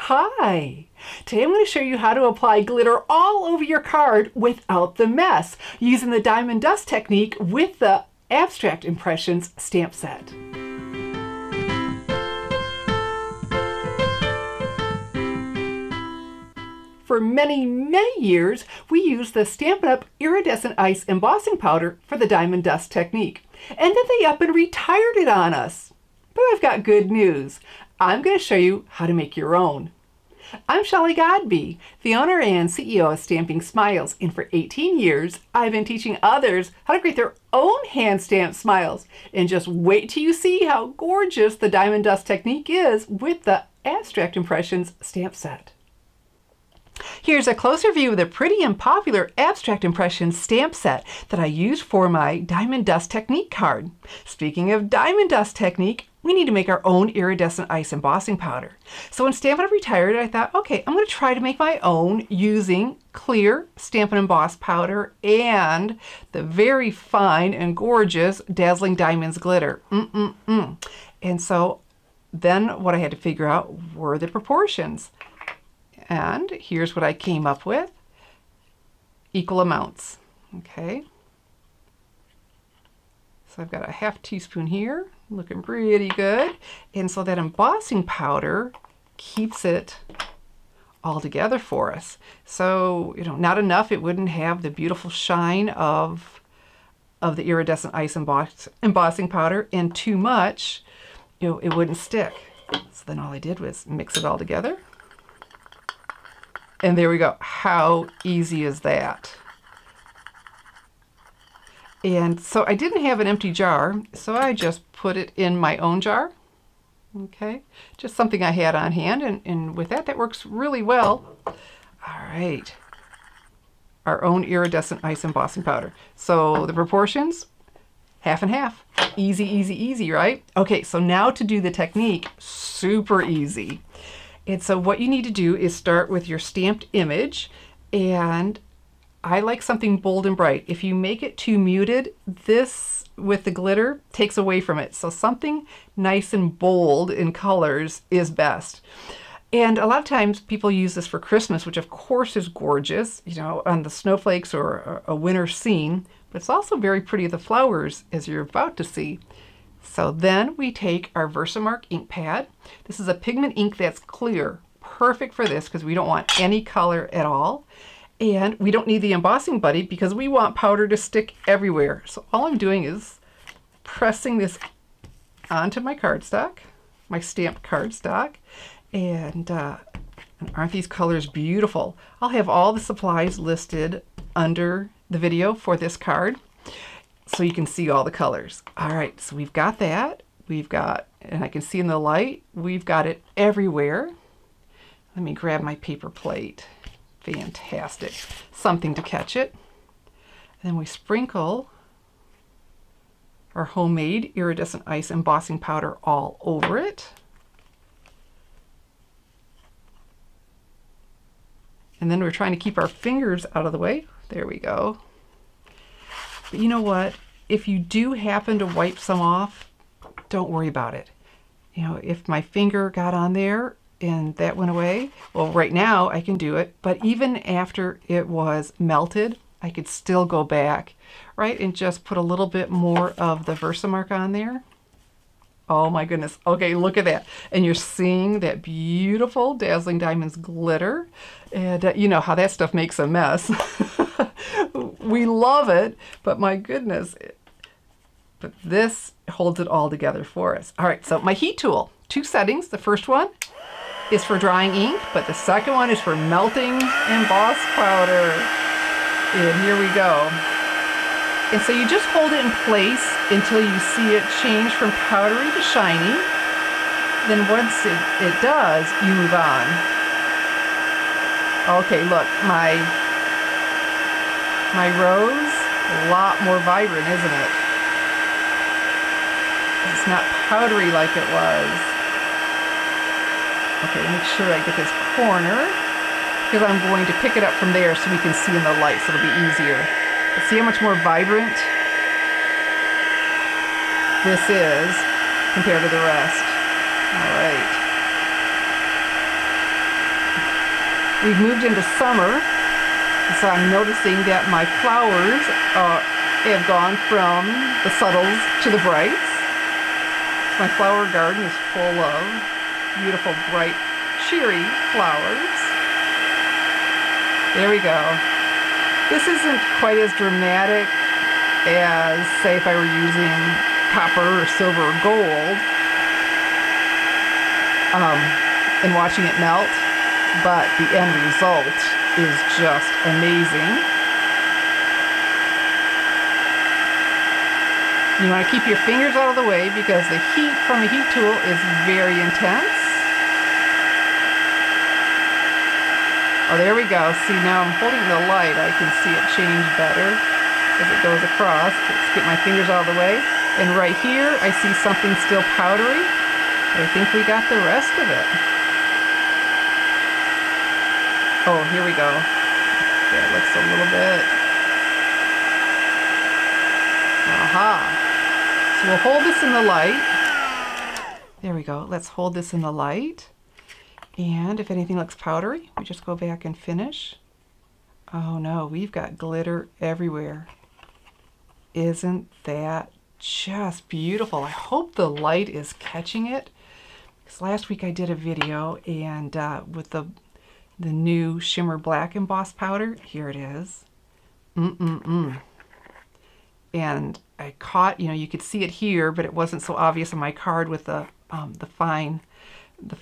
Hi! Today I'm going to show you how to apply glitter all over your card without the mess, using the diamond dust technique with the Abstract Impressions stamp set. For many years, we used the Stampin' Up! Iridescent Ice embossing powder for the diamond dust technique, and then they up and retired it on us. But I've got good news. I'm going to show you how to make your own. I'm Shelly Godby, the owner and CEO of Stamping Smiles, and for 18 years, I've been teaching others how to create their own hand-stamped smiles. And just wait till you see how gorgeous the diamond dust technique is with the Abstract Impressions stamp set. Here's a closer view of the pretty and popular Abstract Impressions stamp set that I used for my Diamond Dust Technique card. Speaking of Diamond Dust Technique, we need to make our own iridescent ice embossing powder. So when Stampin' Up! Retired, I thought, okay, I'm going to try to make my own using clear Stampin' Emboss powder and the very fine and gorgeous Dazzling Diamonds glitter. And so then what I had to figure out were the proportions. And here's what I came up with. Equal amounts. Okay. So I've got a ½ teaspoon here, looking pretty good. And so that embossing powder keeps it all together for us. So, not enough, it wouldn't have the beautiful shine of the iridescent ice embossing powder, and too much, it wouldn't stick. So then all I did was mix it all together. And there we go. How easy is that? And so I didn't have an empty jar, so I just put it in my own jar. Okay, just something I had on hand, and with that works really well. All right, our own iridescent ice embossing powder. So the proportions, half and half. Easy, easy, easy, right? Okay, so now to do the technique, super easy. And so what you need to do is start with your stamped image, and I like something bold and bright. If you make it too muted, this with the glitter takes away from it. So something nice and bold in colors is best. And a lot of times people use this for Christmas, which of course is gorgeous, on the snowflakes or a winter scene, but it's also very pretty with the flowers, as you're about to see. So then we take our Versamark ink pad. This is a pigment ink that's clear, perfect for this because we don't want any color at all. And we don't need the embossing buddy because we want powder to stick everywhere. So all I'm doing is pressing this onto my cardstock, my stamped cardstock. And aren't these colors beautiful? I'll have all the supplies listed under the video for this card, so you can see all the colors. All right, so we've got that. We've got, and I can see in the light, we've got it everywhere. Let me grab my paper plate. Fantastic. Something to catch it. And then we sprinkle our homemade iridescent ice embossing powder all over it. And then we're trying to keep our fingers out of the way. There we go. But you know what? If you do happen to wipe some off, don't worry about it. If my finger got on there and that went away, well, right now I can do it. But even after it was melted, I could still go back, right, and just put a little bit more of the Versamark on there. Oh my goodness. Okay, look at that. And you're seeing that beautiful Dazzling Diamonds glitter. And you know how that stuff makes a mess. We love it, but my goodness. But this holds it all together for us. All right, so my heat tool, 2 settings. The first one is for drying ink, but the second one is for melting emboss powder. And here we go. And so you just hold it in place until you see it change from powdery to shiny. Then once it does, you move on. Okay, look, my rose, a lot more vibrant, isn't it? It's not powdery like it was. Okay, make sure I get this corner, because I'm going to pick it up from there so we can see in the light, so it'll be easier. But see how much more vibrant this is compared to the rest. All right. We've moved into summer, so I'm noticing that my flowers have gone from the subtles to the brights. My flower garden is full of beautiful, bright, cheery flowers. There we go. This isn't quite as dramatic as, say, if I were using copper or silver or gold and watching it melt, but the end result is just amazing. You want to keep your fingers out of the way because the heat from the heat tool is very intense. Oh, there we go. See, now I'm holding the light. I can see it change better as it goes across. Let's get my fingers out of the way. And right here, I see something still powdery. I think we got the rest of it. Oh, here we go. That looks a little bit. Aha. So we'll hold this in the light. There we go. Let's hold this in the light. And if anything looks powdery, we just go back and finish. Oh no, we've got glitter everywhere. Isn't that just beautiful? I hope the light is catching it. Because last week I did a video and with the new shimmer black emboss powder. Here it is. And I caught, you know, you could see it here, but it wasn't so obvious on my card with the fine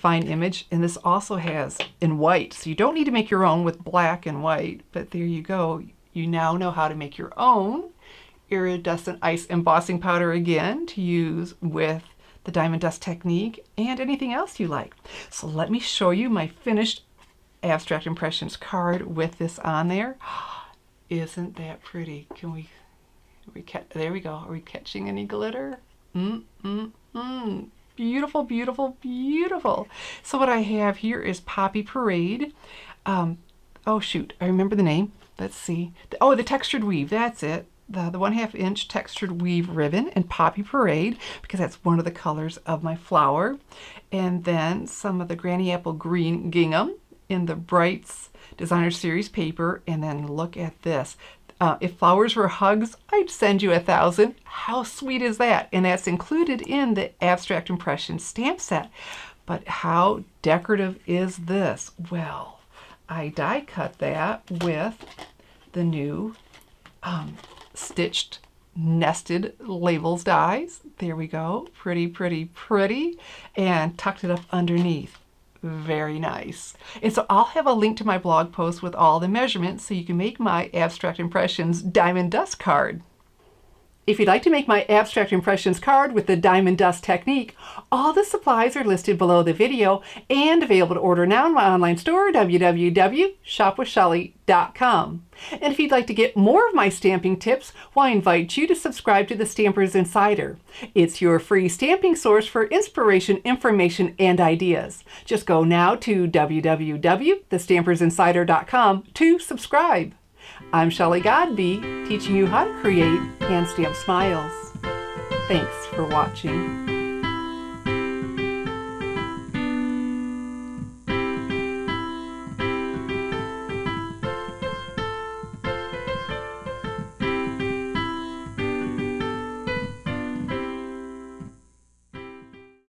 image. And this also has in white, so you don't need to make your own with black and white, but there you go. You now know how to make your own iridescent ice embossing powder again to use with the diamond dust technique and anything else you like. So let me show you my finished Abstract Impressions card with this on there. Isn't that pretty? Can we there we go. Are we catching any glitter? Beautiful, beautiful, beautiful. So what I have here is Poppy Parade. Oh shoot, I remember the name. Let's see. Oh, the textured weave, that's it. The 1/2 inch textured weave ribbon and Poppy Parade, because that's one of the colors of my flower. And then some of the Granny Apple Green gingham in the Brights Designer Series paper. And then look at this. If flowers were hugs, I'd send you 1,000. How sweet is that? And that's included in the Abstract Impressions stamp set. But how decorative is this? Well, I die cut that with the new stitched nested labels dies. There we go. Pretty, pretty, pretty. And tucked it up underneath. Very nice. And so I'll have a link to my blog post with all the measurements so you can make my Abstract Impressions Diamond Dust card. If you'd like to make my Abstract Impressions card with the Diamond Dust technique, all the supplies are listed below the video and available to order now in my online store, www.shopwithshelly.com. And if you'd like to get more of my stamping tips, well, I invite you to subscribe to the Stampers Insider. It's your free stamping source for inspiration, information, and ideas. Just go now to www.thestampersinsider.com to subscribe. I'm Shelly Godby, teaching you how to create hand stamped smiles. Thanks for watching.